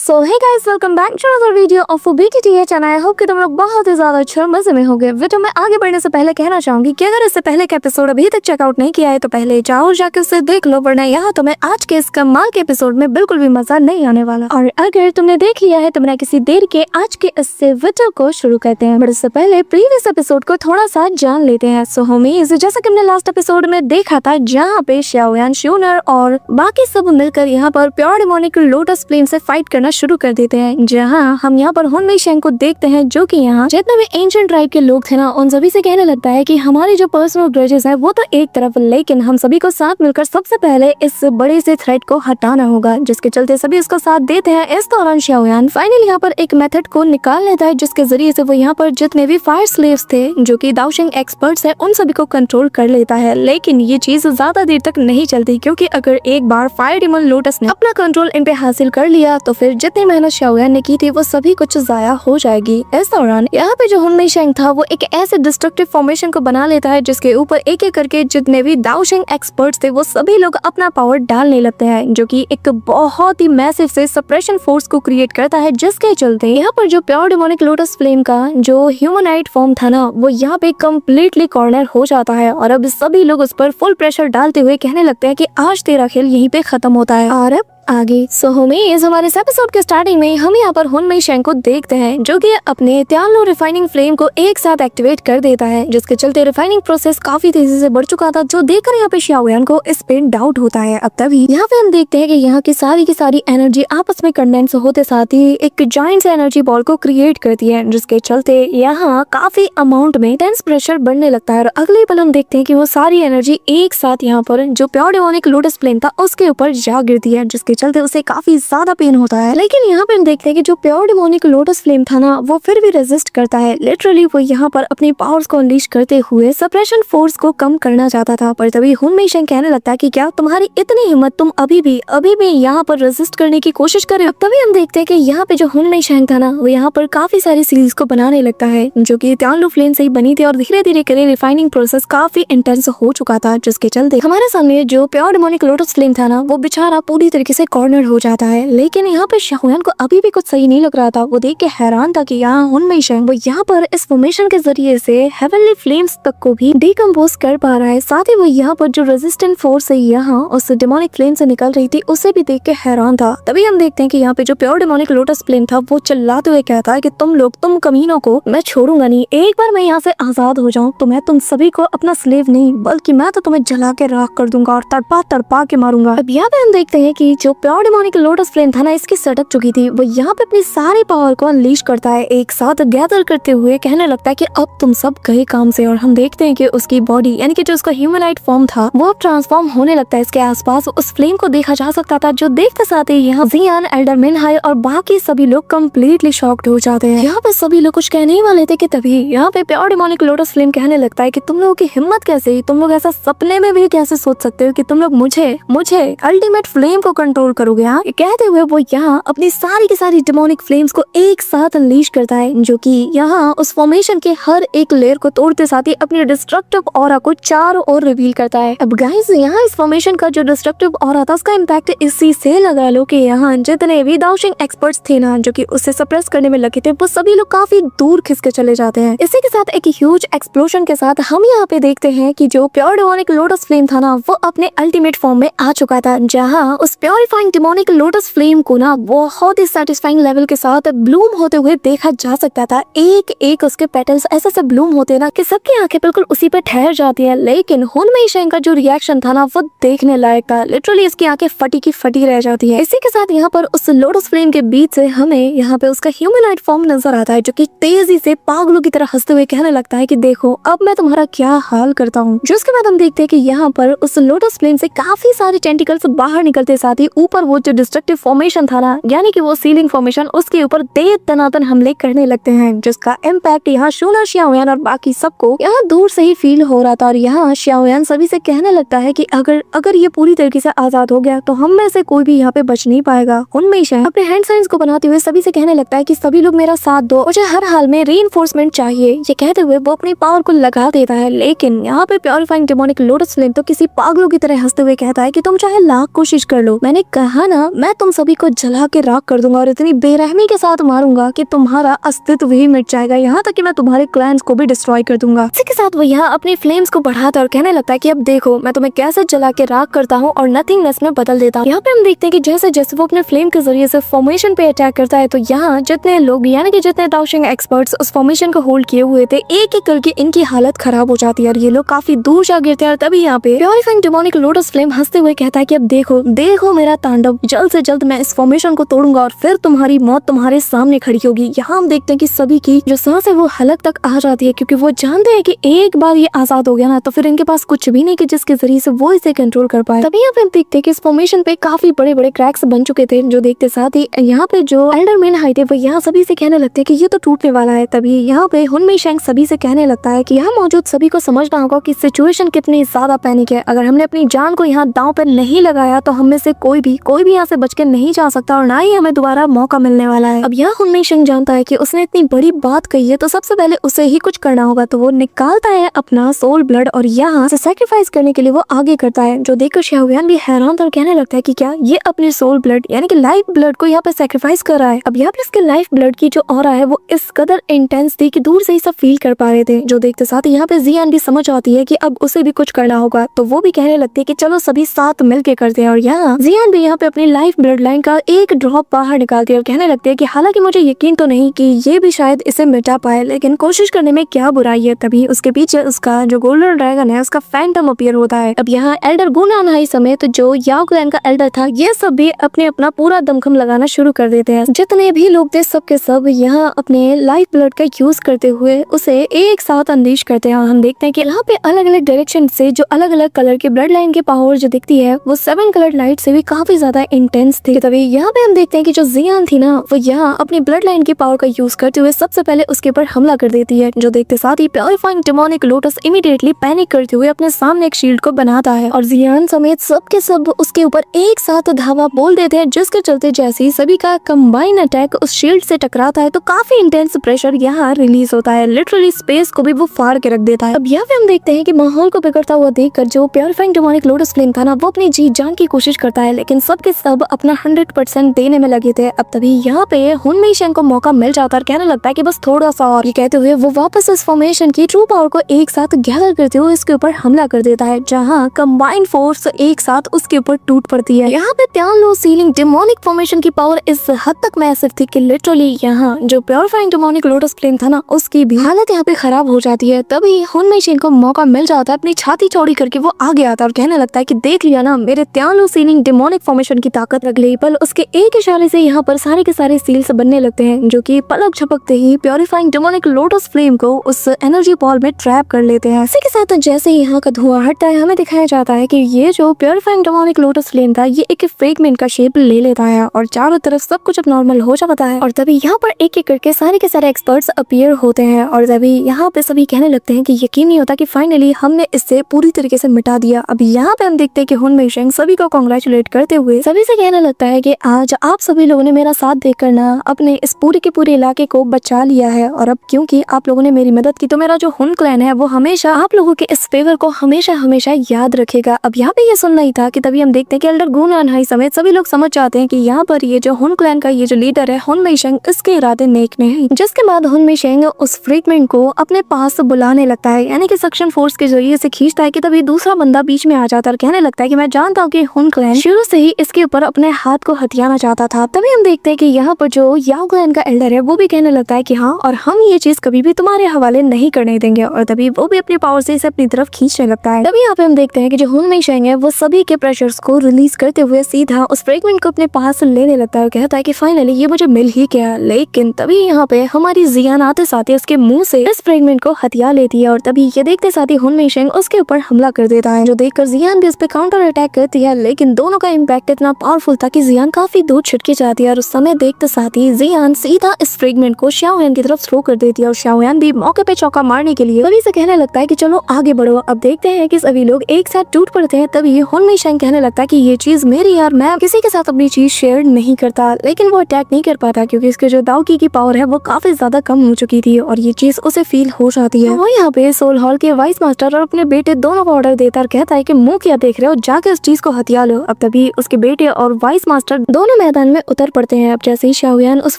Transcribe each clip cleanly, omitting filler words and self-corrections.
So hey guys, welcome back to another video of BTTH and I hope कि तुम लोग बहुत ही ज्यादा अच्छे और मजे में होगे। वीडियो में आगे बढ़ने से पहले कहना चाहूंगी कि अगर इससे पहले का एपिसोड अभी तक चेकआउट नहीं किया है तो पहले जाओ जाके उसे देख लो, वरना यहाँ तुम्हें आज के इस कमाल के एपिसोड में बिल्कुल भी मजा नहीं आने वाला। और अगर तुमने देख लिया है तो बिना किसी देर के आज के इस वीडियो को शुरू करते हैं। बट इससे पहले प्रीवियस एपिसोड को थोड़ा सा जान लेते हैं। सो होमीज, जैसा कि हमने लास्ट एपिसोड में देखा था जहाँ पे शाओयान, शूनर और बाकी सब मिलकर यहाँ पर प्योर डेमोनिक लोटस फ्लेम से फाइट करना शुरू कर देते हैं। जहाँ हम यहाँ पर हुन मेइशेंग को देखते हैं जो कि यहाँ जितने भी एंशिएंट ट्राइब के लोग थे ना, उन सभी से कहने लगता है कि हमारी जो पर्सनल ग्रजेस है वो तो एक तरफ, लेकिन हम सभी को साथ मिलकर सबसे पहले इस बड़े से थ्रेट को हटाना होगा, जिसके चलते सभी इसको साथ देते हैं। इस दौरान शाओयान फाइनली यहाँ पर एक मेथड को निकाल लेता है जिसके जरिए से वो यहाँ पर जितने भी फायर स्लेव्स थे जो कि दाओशिंग एक्सपर्ट्स है उन सभी को कंट्रोल कर लेता है। लेकिन ये चीज ज्यादा देर तक नहीं चलती, क्योंकि अगर एक बार फायर डेमन लोटस ने अपना कंट्रोल इन पे हासिल कर लिया तो फिर जितनी मेहनत शाओयान ने की थी वो सभी कुछ जाया हो जाएगी। इस दौरान यहाँ पे जो हुन मेइशेंग था वो एक ऐसे डिस्ट्रक्टिव फॉर्मेशन को बना लेता है जिसके ऊपर एक एक करके जितने भी दाओशिंग एक्सपर्ट्स थे वो सभी लोग अपना पावर डालने लगते हैं, जो कि एक बहुत ही मैसिव से सप्रेशन फोर्स को क्रिएट करता है, जिसके चलते यहाँ पर जो प्योर डेमोनिक लोटस फ्लेम का जो ह्यूमनाइट फॉर्म था ना वो यहाँ पे कम्प्लीटली कॉर्नर हो जाता है। और अब सभी लोग उस पर फुल प्रेशर डालते हुए कहने लगते हैं कि आज तेरा खेल यहीं पे खत्म होता है। और अब आगे सो होमीज, हमारे इस एपिसोड के स्टार्टिंग में हम यहाँ पर हुन मेइशेंग को देखते हैं जो कि अपने त्यालो रिफाइनिंग फ्लेम को एक साथ एक्टिवेट कर देता है, जिसके चलते रिफाइनिंग प्रोसेस काफी तेजी से बढ़ चुका था, जो देखकर यहाँ पे शाओयान को इस पे डाउट होता है। अब तभी यहाँ पे हम देखते हैं कि यहाँ की सारी एनर्जी आपस में कंडेंस होते साथ ही एक जायंट एनर्जी बॉल को क्रिएट करती है, जिसके चलते यहाँ काफी अमाउंट में टेंस प्रेशर बढ़ने लगता है। और अगले पल हम देखते हैं कि वो सारी एनर्जी एक साथ यहाँ पर जो प्योर डेमोनिक लोटस फ्लेम था उसके ऊपर जा गिरती है, जिसके चलते उसे काफी ज्यादा पेन होता है। लेकिन यहाँ पे हम देखते हैं कि जो प्योर डेमोनिक लोटस फ्लेम था ना वो फिर भी रेजिस्ट करता है। लिटरली वो यहाँ पर अपनी पावर्स को अनलीश करते हुए सप्रेशन फोर्स को कम करना चाहता था। पर तभी हुन मेइशेंग कहने लगता है कि क्या तुम्हारी इतनी हिम्मत, तुम अभी भी यहाँ पर रेजिस्ट करने की कोशिश कर रहे हो। तभी हम देखते हैं कि यहाँ पे जो हुन मेइशेंग था ना वो यहाँ पर काफी सारी सीरीज को बनाने लगता है जो की त्यालो फ्लेम से ही बनी थी, और धीरे धीरे करे रिफाइनिंग प्रोसेस काफी इंटेंस हो चुका था, जिसके चलते हमारे सामने जो प्योर डेमोनिक लोटस फ्लेम था ना वो बेचारा पूरी तरीके से कॉर्नर हो जाता है। लेकिन यहाँ पे शाओयान को अभी भी कुछ सही नहीं लग रहा था। वो देख के हैरान था कि यहाँ हुन मेइशेंग वो यहाँ पर इस फॉर्मेशन के जरिए से हेवनली फ्लेम्स तक को भी डिकम्पोज कर पा रहा है। साथ ही वो यहाँ पर जो रेजिस्टेंट फोर्स है यहाँ उस डेमोनिक फ्लेम से निकल रही थी उसे भी देख के हैरान था। तभी हम देखते हैं कि यहाँ पे जो प्योर डेमोनिक लोटस फ्लेम था वो चिल्लाते हुए कहता है कि तुम कमीनों को मैं छोड़ूंगा नहीं। एक बार मैं यहाँ से आजाद हो जाऊँ तो मैं तुम सभी को अपना स्लेव नहीं बल्कि मैं तो तुम्हें जला के राख कर दूंगा और तड़पा के मारूंगा। अब यहाँ पे हम देखते हैं कि जो प्योर डेमोनिक लोटस फ्लेम था ना इसकी सटक चुकी थी, वो यहाँ पे अपनी सारी पावर को अनलीश करता है, एक साथ गैदर करते हुए कहने लगता है कि अब तुम सब गए काम से। और हम देखते हैं कि उसकी बॉडी यानी कि जो उसका ह्यूमनाइट फॉर्म था वो अब ट्रांसफॉर्म होने लगता है। इसके आसपास उस फ्लेम को देखा जा सकता था, जो देखते साथ ही यहाँ जियान, एल्डर मिनहाई और बाकी सभी लोग कम्प्लीटली शॉक्ड हो जाते हैं। यहाँ पे सभी लोग कुछ कहने ही वाले थे कि तभी यहाँ पे प्योर डेमोनिक लोटस फ्लेम कहने लगता है कि तुम लोगों की हिम्मत कैसे, तुम लोग ऐसा सपने में भी कैसे सोच सकते हो कि तुम लोग मुझे अल्टीमेट फ्लेम को कंट्रोल करोगे। यहाँ कहते हुए वो यहाँ अपनी सारी की सारी डेमोनिक फ्लेम्स को एक साथ अनलीश करता है, जो कि यहाँ उस फॉर्मेशन के हर एक लेयर को तोड़ते साथ ही अपनी डिस्ट्रक्टिव ऑरा को चारों ओर रिवील करता है। अब गाइस, यहाँ इस फॉर्मेशन का जो डिस्ट्रक्टिव ऑरा था उसका इम्पैक्ट इसी से लगा लो कि यहाँ जितने भी दाओशिंग एक्सपर्ट्स थे ना जो कि उसे सप्रेस करने में लगे थे वो सभी लोग काफी दूर खिसके चले जाते हैं। इसी के साथ एक ह्यूज एक्सप्लोजन के साथ हम यहाँ पे देखते हैं कि जो प्योर डेमोनिक लोटस फ्लेम था ना वो अपने अल्टीमेट फॉर्म में आ चुका था, जहाँ उस प्योरिफाइंग डेमोनिक लोटस फ्लेम को ना बहुत ही सेटिस्फाइंग लेवल के साथ ब्लूम होते हुए देखा जा सकता था। एक उसके पेटल्स ऐसे ब्लूम होते ना कि सबकी आंखें बिल्कुल उसी पे ठहर जाती है। लेकिन हुन मेइशेंग का जो रिएक्शन था ना वो देखने लायक था, लिटरली इसकी आंखें फटी की फटी रह जाती है। इसी के साथ यहाँ पर उस लोटस फ्लेम के बीच से हमें यहाँ पे उसका ह्यूमनाइट फॉर्म नजर आता है, जो कि तेजी से पागलों की तरह हंसते हुए कहने लगता है कि देखो अब मैं तुम्हारा क्या हाल करता हूँ। जिसके बाद हम देखते हैं कि यहाँ पर उस लोटस फ्लेम से काफी सारे टेंटिकल्स बाहर निकलते साथ ही ऊपर वो जो डिस्ट्रक्टिव फॉर्मेशन था ना यानी कि वो सीलिंग फॉर्मेशन उसके ऊपर दे तनातन हमले करने लगते हैं, जिसका इम्पैक्ट यहाँ शूनर, शाओयान और बाकी सबको यहाँ दूर से ही फील हो रहा था। और यहाँ शाओयान सभी से कहने लगता है कि अगर ये पूरी तरीके से आजाद हो गया तो हम में से कोई भी यहाँ पे बच नहीं पाएगा। हुन मेइशेंग अपने हैंड साइंस को बनाते हुए सभी से कहने लगता है कि सभी लोग मेरा साथ दो, मुझे हर हाल में रीइंफोर्समेंट चाहिए। ये कहते हुए वो अपनी पावर को लगा देता है। लेकिन यहाँ पे प्योरिफाइंग डेमोनिक लोटस फ्लेम तो किसी पागलों की तरह हंसते हुए कहता है कि तुम चाहे लाख कोशिश कर लो, मैंने कहा ना मैं तुम सभी को जला के राख कर दूंगा और इतनी बेरहमी के साथ मारूंगा कि तुम्हारा अस्तित्व ही मिट जाएगा, यहाँ तक कि मैं तुम्हारे क्लैंस को भी डिस्ट्रॉय कर दूंगा। इसी के साथ वो यहाँ अपनी फ्लेम्स को बढ़ाता और कहने लगता है कि अब देखो मैं तुम्हें कैसे जला के राख करता हूँ और नथिंगनेस में बदल देता हूँ। यहाँ पे हम देखते हैं कि जैसे जैसे वो अपने फ्लेम के जरिए से फॉर्मेशन पे अटैक करता है तो यहाँ जितने लोग यानी कि जितने डाउशिंग एक्सपर्ट्स उस फॉर्मेशन को होल्ड किए हुए थे एक एक करके इनकी हालत खराब हो जाती है और ये लोग काफी दूर जा गिरते हैं। और तभी यहाँ पे प्योरीफाइंग डेमोनिक लोटस फ्लेम हंसते हुए कहता है कि अब देखो देखो मेरा तांडव, जल्द से जल्द मैं इस फॉर्मेशन को तोड़ूंगा और फिर तुम्हारी मौत तुम्हारे सामने खड़ी होगी। यहाँ हम देखते हैं कि सभी की जो सांस है वो हलक तक आ जाती है क्योंकि वो जानते हैं कि एक बार ये आजाद हो गया ना तो फिर इनके पास कुछ भी नहीं कि जिसके जरिए से वो इसे कंट्रोल कर पाए। तभी यहाँ पे हम देखते हैं कि इस फॉर्मेशन पे काफी बड़े बड़े क्रैक्स बन चुके थे जो देखते साथ ही यहाँ पे जो एल्डरमैन हाई थे वो यहाँ सभी से कहने लगते हैं कि ये तो टूटने वाला है। तभी यहाँ पे हुनमी शेंग सभी से कहने लगता है कि यहाँ मौजूद सभी को समझना होगा कि सिचुएशन कितनी ज्यादा पैनिक है। अगर हमने अपनी जान को यहाँ दांव पर नहीं लगाया तो हम में से कोई भी यहाँ से बच के नहीं जा सकता और ना ही हमें दोबारा मौका मिलने वाला है। अब यहाँ हुनमी शेंग जानता है कि उसने इतनी बड़ी बात कही है तो सबसे पहले उसे ही कुछ करना होगा, तो वो निकालता है अपना सोल ब्लड और यहाँ से सैक्रिफाइस करने के लिए वो आगे करता है, जो देखकर शाओयान भी हैरान और कहने लगता है कि क्या ये अपने सोल ब्लड यानी कि लाइफ ब्लड को यहाँ पे सैक्रिफाइस कर रहा है। अब यहाँ पे इसके लाइफ ब्लड की जो ऑरा है वो इस कदर इंटेंस थी कि दूर से ही सब फील कर पा रहे थे, जो देखते साथ यहाँ पे जियान भी समझ आती है कि अब उसे भी कुछ करना होगा, तो वो भी कहने लगती है कि चलो सभी साथ मिलके करते हैं। और यहाँ जियान भी यहाँ पे अपनी लाइफ ब्लड लाइन का एक ड्रॉप बाहर निकालती है और कहने लगती है कि हालांकि मुझे यकीन तो नहीं कि ये भी शायद इसे मिटा पाए लेकिन कोशिश करने में क्या बुराई है। तभी उसके पीछे उसका जो गोल्डन ड्रैगन है उसका फैंटम अपीयर होता है। अब यहाँ एल्डर गुनानहाई समेत जो याओ क्लैन का एल्डर था ये सब भी अपने अपना पूरा दमखम लगाना शुरू कर देते हैं। जितने भी लोग थे सबके सब यहाँ अपने लाइफ ब्लड का यूज करते हुए उसे एक साथ अनलीश करते हैं। हम देखते हैं कि यहाँ पे अलग अलग डायरेक्शन से जो अलग अलग कलर के ब्लड लाइन की पावर जो दिखती है वो 7 कलर लाइट से भी काफी ज्यादा इंटेंस थी। तभी यहाँ पे हम देखते हैं कि जो जियान थी ना वो यहाँ अपनी ब्लड लाइन की पावर का यूज करते हुए सबसे पहले उसके ऊपर हमला कर देती है, जो देखते साथ ही purifying demonic lotus immediately panic करते हुए अपने सामने एक शील्ड को बनाता है और जियान समेत सबके सब उसके ऊपर एक साथ धावा बोल देते हैं, जिसके चलते जैसे ही सभी का कंबाइन अटैक उस शील्ड से टकराता है तो काफी इंटेंस प्रेशर यहाँ रिलीज होता है, लिटरली स्पेस को भी वो फाड़ के रख देता है। अब यहाँ पे हम देखते हैं कि माहौल को बिगड़ता हुआ देखकर जो प्योरीफाइंग डेमोनिक लोटस फ्लेम था ना वो अपनी जी जान की कोशिश करता है लेकिन सबके सब अपना 100% देने में लगे थे। अब तभी यहाँ पे हुनमी शेंग को मौका मिल जाता है, कहने लगता है कि बस थोड़ा सा और, ये कहते हुए वो वापस इस फॉर्मेशन की ट्रू पावर को एक साथ गैदर करते हुए इसके ऊपर हमला कर देता है, जहाँ कंबाइंड फोर्स एक साथ उसके ऊपर टूट पड़ती है। यहाँ पे त्यान लो सीलिंग डेमोनिक फॉर्मेशन की पावर इस हद तक मैसिव थी कि लिटरली यहाँ जो प्योरीफाइंग डेमोनिक लोटस फ्लेम था ना उसकी भी हालत यहाँ पे खराब हो जाती है। तभी हुनमी शेंग को मौका मिल जाता है, अपनी छाती चौड़ी करके वो आगे आता है और कहने लगता है कि देख लिया ना मेरे त्यान लो सीलिंग डेमोनिक फॉर्मेशन की ताकत। अगले पल उसके एक इशारे से यहाँ पर सारे के सारे सील्स बनने लगते हैं जो कि पलक झपकते ही प्योरीफाइंग डेमोनिक लोटस फ्लेम को उस एनर्जी बॉल में ट्रैप कर लेते हैं। इसी के साथ जैसे ही यहाँ का धुआं हटता है हमें दिखाया जाता है कि ये जो प्योरीफाइंग डेमोनिक लोटस फ्लेम था ये एक फ्रेगमेंट का शेप ले लेता है और चारों तरफ सब कुछ अब नॉर्मल हो जाता है। और तभी यहाँ पर एक एक करके सारे के सारे एक्सपर्ट्स अपीयर होते हैं और तभी यहाँ पे सभी कहने लगते हैं कि यकीन नहीं होता कि फाइनली हमने इससे पूरी तरीके से मिटा दिया। अब यहाँ पे हम देखते हैं कि हुनमी शेंग सभी को कांग्रेचुलेट करते हुए सभी से कहने लगता है कि आज आप सभी लोगों ने मेरा साथ देकर ना अपने इस पूरे के पूरे इलाके को बचा लिया है और अब क्योंकि आप लोगों ने मेरी मदद की तो मेरा जो हुन क्लैन है वो हमेशा आप लोगों के इस फेवर को हमेशा हमेशा याद रखेगा। अब यहाँ पे ये सुनना ही था कि तभी हम देखते हैं कि एल्डर गुनानहाई समेत सभी लोग समझ जाते हैं कि यहाँ पर ये जो हुन क्लैन का ये जो लीडर है हुनमी शेंग इसके इरादे नेक नहीं है। जिसके बाद हुनमी शेंग उस फ्रेगमेंट को अपने पास बुलाने लगता है यानी कि सक्शन फोर्स के जरिए से खींचता है कि तभी दूसरा बंदा बीच में आ जाता है और कहने लगता है कि मैं जानता हूँ कि हुन क्लैन शुरू से ही इसके ऊपर अपने हाथ को हथियाना चाहता था। तभी हम देखते हैं कि यहाँ पर जो याओ क्लैन का एल्डर है वो भी कहने लगता है कि हाँ और हम ये चीज कभी भी तुम्हारे हवाले नहीं करने देंगे और तभी वो भी अपनी पावर से इसे अपनी तरफ खींचने लगता है। तभी यहाँ पे हम देखते हैं कि जो हुनमी शेंग है वो सभी के प्रेशर्स को रिलीज करते हुए सीधा उस फ्रेगमेंट को अपने पास लेने लगता है और कहता है कि फाइनली ये मुझे मिल ही गया। लेकिन तभी यहाँ पे हमारी जियान आते साथ ही उसके मुंह से इस फ्रेगमेंट को हथिया लेती है और तभी ये देखते साथ ही हुनमी शेंग उसके ऊपर हमला कर देता है, जो देखकर जियान भी उस पे काउंटर अटैक करती है लेकिन दोनों का इम्पैक्ट इतना पावरफुल था कि जियान काफी दूर छिटकी जाती है और उस समय देखते साथ ही जियान सीधा इस फ्रेगमेंट को शाओयान की तरफ थ्रो कर देती है और शाओयान भी मौके पे चौका मारने के लिए सभी से कहने लगता है कि चलो आगे बढ़ो। अब देखते हैं कि सभी लोग एक साथ टूट पड़ते हैं। तभी हुनमी शेंग कहने लगता है कि ये चीज मेरी यार, मैं किसी के साथ अपनी चीज शेयर नहीं करता, लेकिन वो अटैक नहीं कर पाता क्योंकि इसके जो दाओकी की पावर है वो काफी ज्यादा कम हो चुकी थी और ये चीज उसे फील हो जाती है। वो यहाँ पे सोल हॉल के वाइस मास्टर और अपने बेटे दोनों को ऑर्डर देता और कहता है कि मुंह क्या देख रहे हो, जाके उस चीज को हथिया लो। अब तभी उसके बेटे और वाइस मास्टर दोनों मैदान में उतर पड़ते हैं। अब जैसे ही शाओयान उस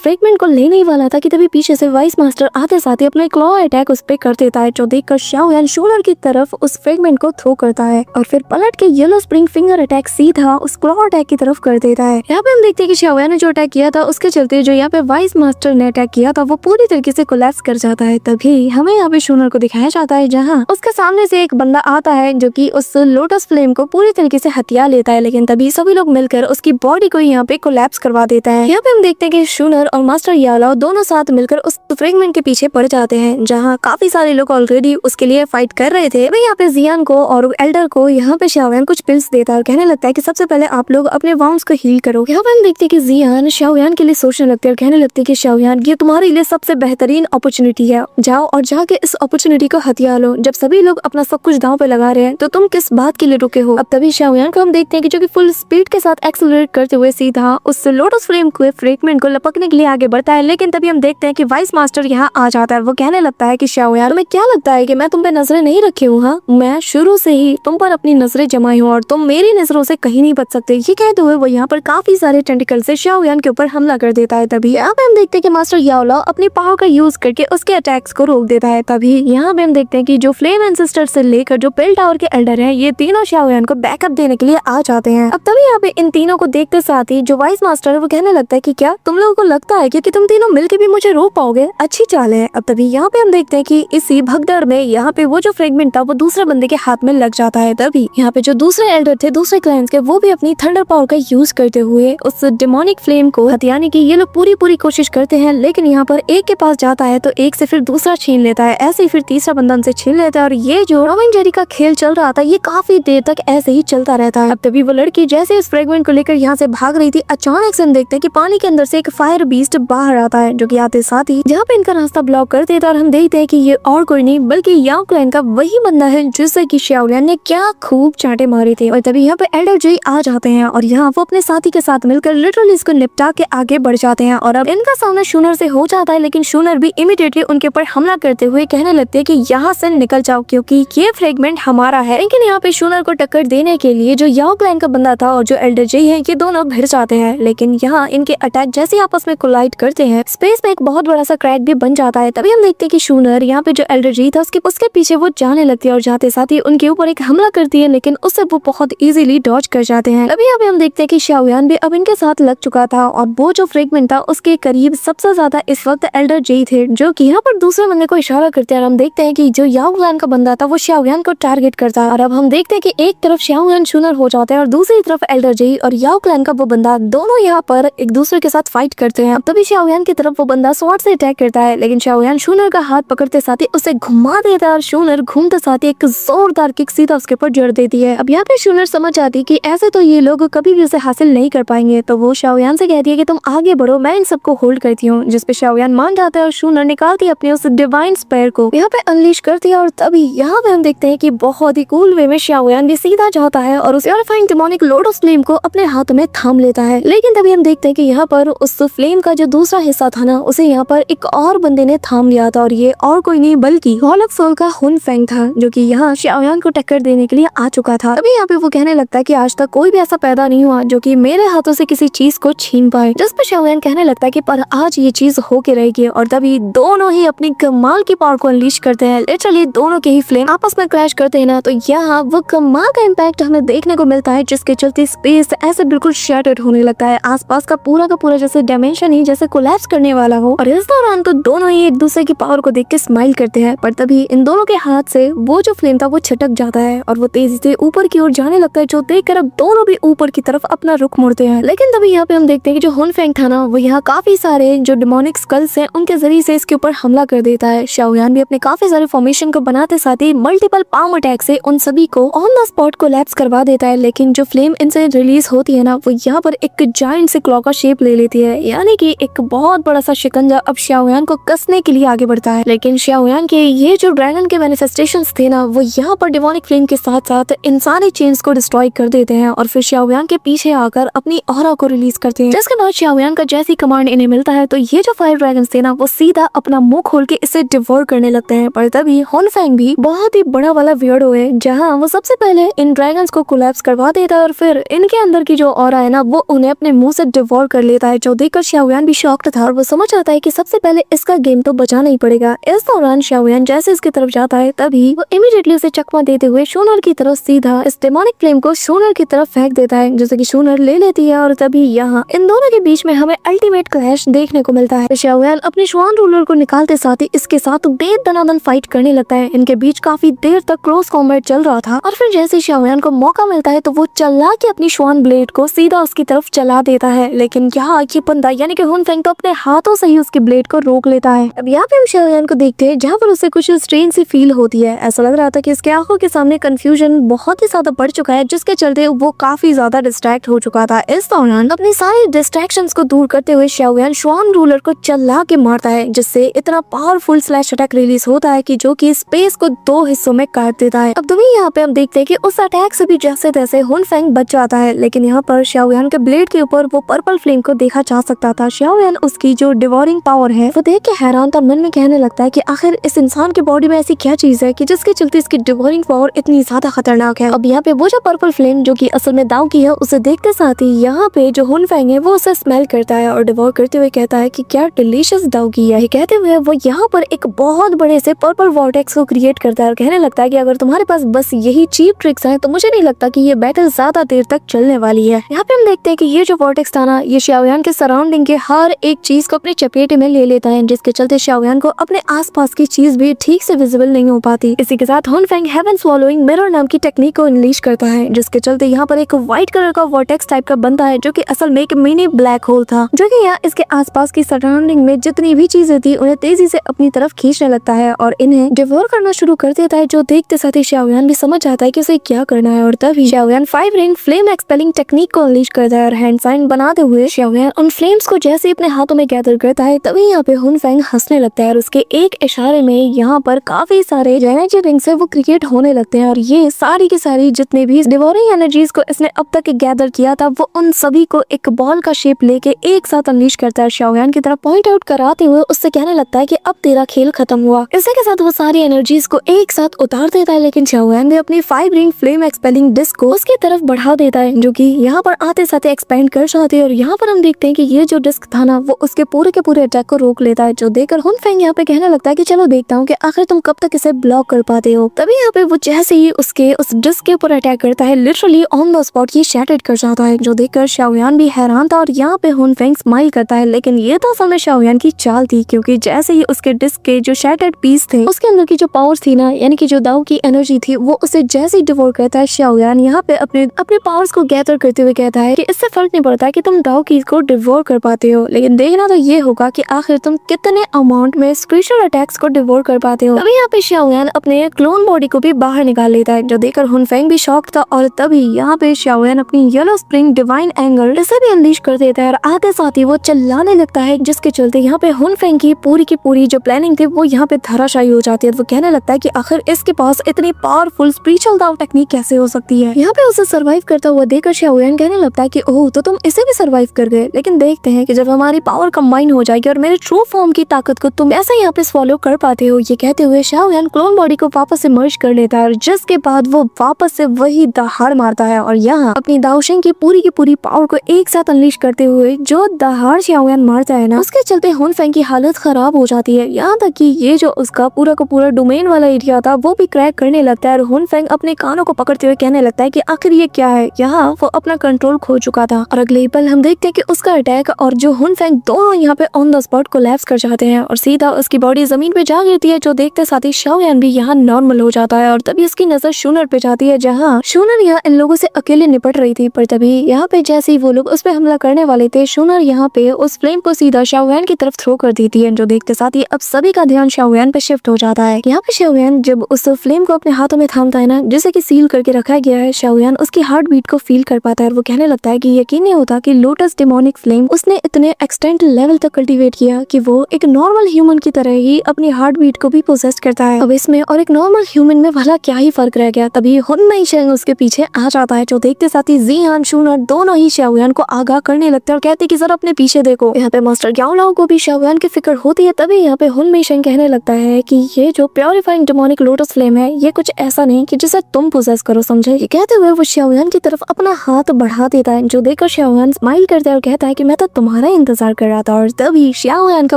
फ्रेगमेंट को लेने ही वाला था कि तभी पीछे से वाइस मास्टर आते साथ ही अपने क्लॉ अटैक उस पे कर देता है, जो देखकर शाओयान शूनर की तरफ उस फ्रेगमेंट को थ्रो करता है और फिर पलट के येलो स्प्रिंग फिंगर अटैक सीधा उस क्लॉ अटैक की तरफ कर देता है। यहाँ पे हम देखते हैं कि शाओयान ने जो अटैक किया था उसके चलते जो यहाँ पे वाइस मास्टर ने अटैक किया था वो पूरी तरीके से कोलैप्स कर जाता है। तभी हमें यहाँ पे शूनर को दिखाया जाता है जहाँ उसके सामने से एक बंदा आता है जो कि उस लोटस फ्लेम को पूरी तरीके से हथिया लेता है, लेकिन तभी सभी लोग मिलकर उसकी बॉडी को यहाँ पे कोलैप्स करवा देता है। यहाँ पे हम देखते हैं कि शूनर और मास्टर यालाओ दोनों साथ मिलकर उस फ्रेगमेंट के पीछे पड़ जाते हैं जहाँ काफी सारे लोग ऑलरेडी उसके लिए फाइट कर रहे थे। अभी यहाँ पे जियान को और एल्डर को यहाँ पे शाओयान कुछ पिल्स देता है और कहने लगता है कि सबसे पहले आप लोग अपने वाउंड्स को हील करो। यहाँ पे हम देखते हैं कि जियान शाओयान के लिए सोचने लगते हैं और कहने लगते हैं कि शाओयान ये तुम्हारे लिए सबसे बेहतरीन अपॉर्चुनिटी है, जाओ और जाके इस अपॉर्चुनिटी को हथिया लो। जब सभी लोग अपना सब कुछ दांव पे लगा रहे हैं तो तुम किस बात के लिए रुके हो। अब तभी शाओयान को हम देखते हैं कि जो कि फुल स्पीड के साथ एक्सेलरेट करते हुए सीधा उस लोटस फ्लेम को फ्रेगमेंट को लपकने के लिए आगे बढ़ता है, लेकिन तभी हम देखते हैं कि वाइस मास्टर यहाँ आ जाता है। वो कहने लगता है कि शाओयान तुम्हें क्या लगता है कि मैं तुम पे नजरें नहीं रखी हूँ? हाँ, मैं शुरू से ही तुम पर अपनी नजरें जमाई हूँ और तुम मेरी नजरों से कहीं नहीं बच सकते। ये कहते हुए वो यहाँ पर काफी सारे टेंटिकल से शाओयान के ऊपर हमला कर देता है। तभी यहाँ पे हम देखते हैं कि मास्टर याओलाओ अपनी पावर का यूज करके उसके अटैक्स को रोक देता है। तभी यहाँ पे हम देखते हैं कि जो फ्लेम एंसेस्टर से लेकर जो पेल टावर के एल्डर हैं ये तीनों शाओयान को बैकअप देने के लिए आ जाते हैं। अब तभी यहाँ पे इन तीनों को देखते साथ ही जो वाइस मास्टर है वो कहने लगता है कि क्या तुम लोगों को लगता है कि तुम तीनों मिलकर भी मुझे रोक पाओगे? अच्छी चाल है। अब तभी यहाँ पे हम देखते हैं कि इसी भगदड़ में यहाँ पे वो जो फ्रेगमेंट था वो दूसरे बंदे के हाथ में लग जाता है। तभी यहाँ पे जो दूसरे एल्डर थे दूसरे क्लाइंट्स के वो भी अपनी थंडर पावर का यूज करते हुए उस डेमोनिक फ्लेम को हथियाने की ये लोग पूरी कोशिश करते हैं, लेकिन यहाँ पर एक के पास जाता है तो एक से फिर दूसरा छीन लेता है, ऐसे ही फिर तीसरा बंदा उनसे छीन लेता है और ये जो टॉम एंड जेरी का खेल चल रहा था ये काफी देर तक ऐसे ही चलता रहता है। अब तभी वो लड़की जैसे इस फ्रेगमेंट को लेकर यहाँ से भाग रही थी, अचानक से हम देखते हैं कि पानी के अंदर से एक फायर बीस्ट बाहर आता है जो कि आते साथ ही जहाँ पे इनका रास्ता ब्लॉक कर देता है और हम देखते हैं कि ये और कोई नहीं बल्कि याओ क्लैन का वही बंदा है जिससे कि शाओयान ने क्या खूब चांटे मारे थे। और तभी यहाँ पे एल्डर जी आ जाते हैं और यहाँ वो अपने साथी के साथ मिलकर लिटरली इसको निपटा के आगे बढ़ जाते हैं और अब इनका सामना शूनर से हो जाता है, लेकिन शूनर भी इमीडिएटली उनके ऊपर हमला करते हुए कहने लगते हैं कि यहाँ से निकल जाओ क्योंकि ये फ्रेगमेंट हमारा है। लेकिन यहाँ पे शूनर को टक्कर देने के लिए जो याओ क्लैन का बंदा था और जो एल्डर जी है ये दोनों भिड़ जाते हैं, लेकिन यहाँ इनके अटैक जैसे आपस में कोलाइड करते हैं स्पेस में एक बहुत बड़ा सा क्रैक भी बन जाता है। तभी हम देखते हैं कि शूनर यहाँ पे जो एल्डर जी था उसके पीछे वो जाने लगती है और जाते साथ ही उनके ऊपर एक हमला करती है, लेकिन उससे वो बहुत इजीली डॉज कर जाते हैं। तभी यहाँ पे हम देखते हैं कि शाओयान भी अब इनके साथ लग चुका था और वो जो फ्रेगमेंट था उसके करीब सबसे ज्यादा इस वक्त एल्डर जी थे जो कि यहाँ पर दूसरे बंदे को इशारा करते हैं और हम देखते हैं कि जो याओ क्लैन का बंदा था वो शाओयान को टारगेट करता है और अब हम देखते हैं कि एक तरफ शाओयान शूनर हो जाता है और दूसरी तरफ एल्डर जी और याओ क्लैन का वो बंदा दोनों यहाँ पर एक दूसरे के साथ फाइट करते हैं। तभी शाओयान की तरफ वो बंदा स्वॉर्ड से अटैक करता है, लेकिन शाओयान शूनर का हाथ पकड़ते साथ ही उसे घुमा देता है और शूनर घूमते साथ ही एक जोरदार किक सीधा उसके ऊपर जड़ देती है। अब यहाँ पे शूनर समझ जाती है कि ऐसे तो ये लोग कभी भी उसे हासिल नहीं कर पाएंगे, तो वो शाओयान से कहती है कि तुम आगे बढ़ो, मैं इन सबको होल्ड करती हूँ, जिसपे शाओयान मान जाता है और शूनर निकालती है अपने उस डिवाइन स्पेयर को यहाँ पे अनलीश करती है। और तभी यहाँ पे हम देखते हैं कि बहुत ही कूल वे में शाओयान भी सीधा जाता है और उस प्योरीफाइंग डेमोनिक लोटस फ्लेम को अपने हाथ में थाम लेता है, लेकिन तभी हम देखते हैं कि यहाँ पर उस फ्लेम का जो दूसरा हिस्सा था ना उसे यहाँ पर एक और बंदे ने थाम लिया था और ये और कोई नहीं बल्कि हॉलक सोल का हुन फेंग था जो कि यहाँ शाओयान को टक्कर देने के लिए आ चुका था। तभी यहाँ पे वो कहने लगता है कि आज तक कोई भी ऐसा पैदा नहीं हुआ जो कि मेरे हाथों से किसी चीज को छीन पाए, जिस पर शाओयान कहने लगता है कि पर आज ये चीज होके रहेगी। और तभी दोनों ही अपनी कमाल की पावर को अनलीश करते हैं, लिटरली दोनों के ही फ्लेम आपस में क्रैश करते हैं ना, तो यहाँ वो कमाल का इम्पैक्ट हमें देखने को मिलता है जिसके चलते स्पेस ऐसे बिल्कुल शैटर्ड होने लगता है, आसपास का पूरा जैसे डायमेंशन ही जैसे कोलैप्स करने वाला हो। और इस दौरान तो दोनों ही एक दूसरे की पावर को देख के स्माइल करते हैं, पर तभी इन दोनों के हाथ से वो जो फ्लेम था वो छटक जाता है और वो तेजी से ऊपर की ओर जाने लगता है, जो देखकर अब दोनों भी ऊपर की तरफ अपना रुख मोड़ते हैं। लेकिन तभी यहाँ पे हम देखते हैं कि जो हुन फेंग था ना वो यहाँ काफी सारे जो डेमोनिक स्कल्स हैं उनके जरिए से इसके ऊपर हमला कर देता है। शाओयान भी अपने काफी सारे फॉर्मेशन को बनाते साथ ही मल्टीपल पाम अटैक से उन सभी को ऑन द स्पॉट कोलैप्स करवा देता है, लेकिन जो फ्लेम इनसे रिलीज होती है ना वो यहाँ पर एक जायंट से क्लॉ का शेप ले लेती है, यानी कि एक बहुत बड़ा सा शिकंजा अब शाओयान को कसने के लिए आगे बढ़ता है। लेकिन शाओयान के ये जो ड्रैगन के मैनिफेस्टेशंस थे ना वो यहाँ पर डिमोनिक फ्लेम के साथ साथ इंसानी चेन्स को डिस्ट्रॉय कर देते हैं और फिर शाओयान के पीछे आकर अपनी ऑरा को रिलीज करते हैं, जिसके बाद शाओयान का जैसी कमांड इन्हें मिलता है तो ये जो फायर ड्रैगन थे ना वो सीधा अपना मुंह खोल के इसे डिवोर करने लगते हैं। पर तभी हुन फेंग भी बहुत ही बड़ा वाला वियर्डो है जहाँ वो सबसे पहले इन ड्रैगन्स को कोलैप्स करवा देता है और फिर इनके अंदर की जो ऑरा है ना वो उन्हें अपने मुंह से डिवोर कर लेता है, जो देखकर शाओयान भी शॉक्ड था और वो समझ आता है कि सबसे पहले इसका गेम तो बचाना ही पड़ेगा। इस दौरान शाओयान जैसे इसकी तरफ जाता है तभी वो इमीडिएटली उसे चकमा देते हुए शूनर की तरफ सीधा इस डेमोनिक फ्लेम को शूनर की तरफ फेंक देता है, जैसे कि शूनर ले लेती है और तभी यहाँ इन दोनों के बीच में हमें अल्टीमेट क्लैश देखने को मिलता है। शाओयान अपने श्वान रूलर को निकालते साथ ही इसके साथ बेदनादन फाइट करने लगता है। इनके बीच काफी देर तक क्लोज कॉम्बैट चल रहा था और फिर जैसे शाओयान को मौका मिलता है तो वो चला के अपनी श्वान ब्लेड को सीधा उसकी तरफ चला देता है, लेकिन यहाँ ये बंदा यानी कि हुन फेंग तो अपने हाथों से ही उसकी ब्लेड को रोक लेता है। अब यहाँ पे हम शाओयान को देखते हैं जहाँ पर उसे कुछ स्ट्रेन सी फील होती है। ऐसा लग रहा था कि इसके आंखों के सामने कंफ्यूजन बहुत ही ज्यादा बढ़ चुका है, जिसके चलते वो काफी ज्यादा डिस्ट्रैक्ट हो चुका था। इस दौरान अपनी सारी डिस्ट्रैक्शंस को दूर करते हुए शाओयान श्वान रूलर को चला के मारता है, जिससे इतना पावरफुल स्लैश अटैक रिलीज होता है कि जो कि स्पेस को दो हिस्सों में काट देता है। अब तुम्हें यहाँ पे हम देखते हैं कि उस अटैक से भी जैसे तैसे हुन फेंग बच जाता है, लेकिन यहाँ पर शाओयान के ब्लेड के ऊपर वो पर्पल फ्लेम को देखा जा सकता था। शाओयान उसकी जो डिवोरिंग पावर है वो देख के हैरान था, मन में कहने लगता है कि आखिर इस इंसान के बॉडी में ऐसी क्या चीज है कि जिसके चलते इसकी डिवोरिंग पावर इतनी ज्यादा खतरनाक है। अब यहाँ पे वो जो पर्पल फ्लेम जो कि असल में दाव की है उसे देखते साथ ही यहाँ पे जो हुन फेंग है वो उसे स्मेल करता है और डिवोर करते हुए कहता है कि क्या डिलीशियस दाव की है। कहते हुए वो यहाँ पर एक बहुत बड़े से पर्पल वॉर्टेक्स को क्रिएट करता है और कहने लगता है कि अगर तुम्हारे पास बस यही चीप ट्रिक्स है तो मुझे नहीं लगता कि ये बैटल ज्यादा देर तक चलने वाली है। यहाँ पे हम देखते हैं कि ये जो वॉर्टेक्स था ना ये शाओयान के सराउंडिंग के हर एक चीज को अपने चपेटे में ले लेता है, जिसके चलते शाओयान को अपने आसपास की चीज भी ठीक से विजिबल नहीं हो पाती। इसी के साथ हुन फेंग हेवन स्वॉलोइंग मिरर नाम की टेक्निक को अनलीश करता है, जिसके चलते यहाँ पर एक व्हाइट कलर का वॉर्टेक्स टाइप का बनता है जो कि असल में एक मिनी ब्लैक होल था, जो कि यहाँ इसके आसपास की सराउंडिंग में जितनी भी चीजें थी उन्हें तेजी से अपनी तरफ खींचने लगता है और इन्हें डिवोर करना शुरू कर देता है, जो देखते साथ ही शाओयान भी समझ जाता है कि उसे क्या करना है। और तभी शाओयान 5 रिंग फ्लेम एक्सपेलिंग टेक्निक को अनलीश करता है और हैंड साइन बनाते हुए शाओयान उन फ्लेम्स को जैसे अपने हाथों में गैदर करता है तभी यहाँ पे हुन फेंग हंसने लगता है और उसके एक इशारे में यहाँ पर काफी सारे एनर्जी रिंग्स है वो क्रिएट होने लगते हैं और ये सारी की सारी जितने भी डिवोरिंग एनर्जीज को इसने अब तक गैदर किया था वो उन सभी को एक बॉल का शेप लेके एक साथ अनलीश करता है। शाओयान की तरफ पॉइंट आउट कराते हुए उससे कहने लगता है कि अब तेरा खेल खत्म हुआ। इसी के साथ वो सारी एनर्जीज को एक साथ उतार देता है, लेकिन शाओयान ने अपनी 5 रिंग फ्लेम एक्सपेलिंग डिस्क को उसकी तरफ बढ़ा देता है, जो कि यहाँ पर आते साथ एक्सपेंड कर जाती है और यहाँ पर हम देखते हैं कि ये जो डिस्क था ना वो उसके पूरे के पूरे अटैक को रोक लेता है, जो देखकर हुन फेंग यहाँ पे कहने लगता है कि चलो देखता हूँ कि आखिर तुम कब तक इसे ब्लॉक कर पाते हो। तभी यहाँ पे वो जैसे ही उसके उस डिस्क के ऊपर अटैक करता है लिटरली ऑन द स्पॉट ये शैटर्ड कर जाता है, जो देखकर शाओयान भी हैरान था और यहाँ पे हुन फेंग स्माइल करता है, लेकिन ये तो असल में शाओयान की चाल थी, क्योंकि जैसे ही उसके डिस्क के जो शैटर्ड पीस थे उसके अंदर की जो पावर थी ना यानी कि जो दाव की एनर्जी थी वो उसे जैसे ही डिवोर करता है शाओयान यहाँ पे अपने पावर्स को गैदर करते हुए कहता है कि इससे फर्क नहीं पड़ता कि तुम दाव की को डिवोर कर पाते हो, लेकिन देखना तो ये होगा कि आखिर तुम कितने अमाउंट में स्पेशल अटैक्स को डिवोर कर पाते हो। तभी यहाँ पे शाओयान अपने क्लोन बॉडी को भी बाहर निकाल लेता है, जो देखकर हुन फेंग भी शॉक था और तभी यहाँ पे शाओयान अपनी येलो स्प्रिंग डिवाइन एंगल इसे भी अनलीश कर देता है और आते साथ ही वो चिल्लाने लगता है, जिसके चलते यहाँ पे हुन फेंग की पूरी जो प्लानिंग थी वो यहाँ पे धराशायी हो जाती है। वो कहने लगता है कि आखिर इसके पास इतनी पावरफुल स्पिरिचुअल दाव टेक्निक कैसे हो सकती है। यहाँ पे उसे सर्वाइव करता हुआ देखकर शाओयान कहने लगता है कि ओह तो तुम इसे भी सर्वाइव कर गए, लेकिन देखते हैं कि जब हमारी पावर कंबाइन हो जाएगी और मेरे ट्रू फॉर्म की ताकत को तुम ऐसे यहाँ पे फॉलो कर पाते हो। ये कहते हुए शाओयान क्लोन बॉडी को वापस से मर्ज कर लेता है और जिसके बाद वो वापस से वही दहाड़ मारता है और यहाँ अपनी दाओशिंग की पूरी पावर को एक साथ अनलीश करते हुए जो दहाड़ शाओयान मारता है ना उसके चलते हुन फेंग की हालत खराब हो जाती है, यहाँ तक कि ये जो उसका पूरा का पूरा डोमेन वाला एरिया था वो भी क्रैक करने लगता है और हुन फेंग अपने कानों को पकड़ते हुए कहने लगता है कि आखिर ये क्या है। यहाँ वो अपना कंट्रोल खो चुका था और अगले पल हम देखते हैं कि उसका अटैक और जो हुन फेंग दोनों यहाँ पे ऑन द स्पॉट कोलैप्स कर जाते हैं और सीधा उसकी बॉडी जमीन पे जा गिरती है, जो देखते साथ ही शाओयान भी यहाँ नॉर्मल हो जाता है और तभी उसकी नजर शूनर पे जाती है, जहाँ शूनर यहाँ इन लोगों से अकेले निपट रही थी। पर तभी यहाँ पे जैसे ही वो लोग उस पे हमला करने वाले थे शूनर यहाँ पे उस फ्लेम को सीधा शाओयान की तरफ थ्रो कर देती है, जो देखते साथ ही अब सभी का ध्यान शाओयान पे शिफ्ट हो जाता है। यहाँ पे शाओयान जब उस फ्लेम को अपने हाथों में थामता है ना जिसे कि सील करके रखा गया है, शाओयान उसकी हार्ट बीट को फील कर पाता है और वो कहने लगता है कि यकीन नहीं होता कि लोटस डेमोनिक फ्लेम उसने इतने एक्सटेंट लेवल तक कल्टीवेट किया कि वो एक नॉर्मल ह्यूमन की तरह ही अपनी हार्ट बीट को भी पोजेस करता है। अब इसमें और एक नॉर्मल ह्यूमन में भला क्या ही फर्क रह गया। तभी हुन मेइशेंग उसके पीछे आ जाता है, जो देखते साथ ही ज़ियान शूनर दोनों ही शाओयान को आगाह करने लगते हैं और कहते कि जरा अपने पीछे देखो। यहाँ पे मास्टर ग्याओलाओ को भी शाओयान की फिक्र होती है। तभी यहाँ पे हुन मेइशेंग कहने लगता है कि ये जो प्योरीफाइंग डेमोनिक लोटस फ्लेम है ये कुछ ऐसा नहीं कि जिसे तुम पोजेस करो, समझे। ये कहते हुए वो शाओयान की तरफ तरफ अपना हाथ बढ़ा देता है, जो देखकर शाओयान स्माइल करता है और कहता है कि मैं तो तुम्हारा इंतजार कर रहा था। और तभी शाओयान का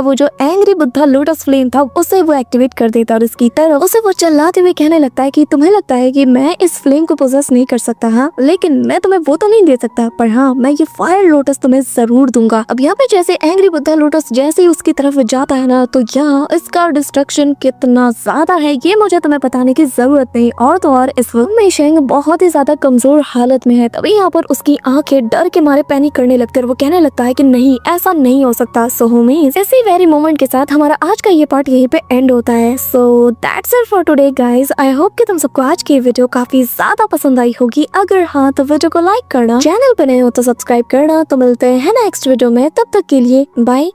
वो जो एंग्री बुद्धा लोटस फ्लेम था उसे वो एक्टिवेट कर देता और उसकी तरफ उसे वो चिल्लाते हुए कहने लगता है कि तुम्हें लगता है कि मैं इस फ्लेम को पोजेस नहीं कर सकता, हाँ, लेकिन मैं तुम्हें वो तो नहीं दे सकता, पर हाँ मैं ये फायर लोटस तुम्हें जरूर दूंगा। अब यहाँ पे जैसे एंग्री बुद्धा लोटस जैसे ही उसकी तरफ जाता है ना, तो यहाँ इसका डिस्ट्रक्शन कितना ज्यादा है ये मुझे तुम्हें बताने की जरूरत नहीं। और तो और इस फिल्म में शेंग बहुत ही ज्यादा कमजोर हालत में है। तभी यहाँ पर उसकी आंखें डर के मारे पैनिक करने लगती है और वो कहने लगता है कि नहीं, ऐसा नहीं हो सकता। सो होमीज, इसी वेरी मोमेंट के साथ हमारा आज का ये पार्ट यहीं पे एंड होता है। So that's it for today guys. I hope कि तुम सबको आज की वीडियो काफी ज्यादा पसंद आई होगी। अगर हाँ तो वीडियो को लाइक करना, चैनल पे नए हो तो सब्सक्राइब करना। तो मिलते हैं नेक्स्ट वीडियो में, तब तक के लिए बाय।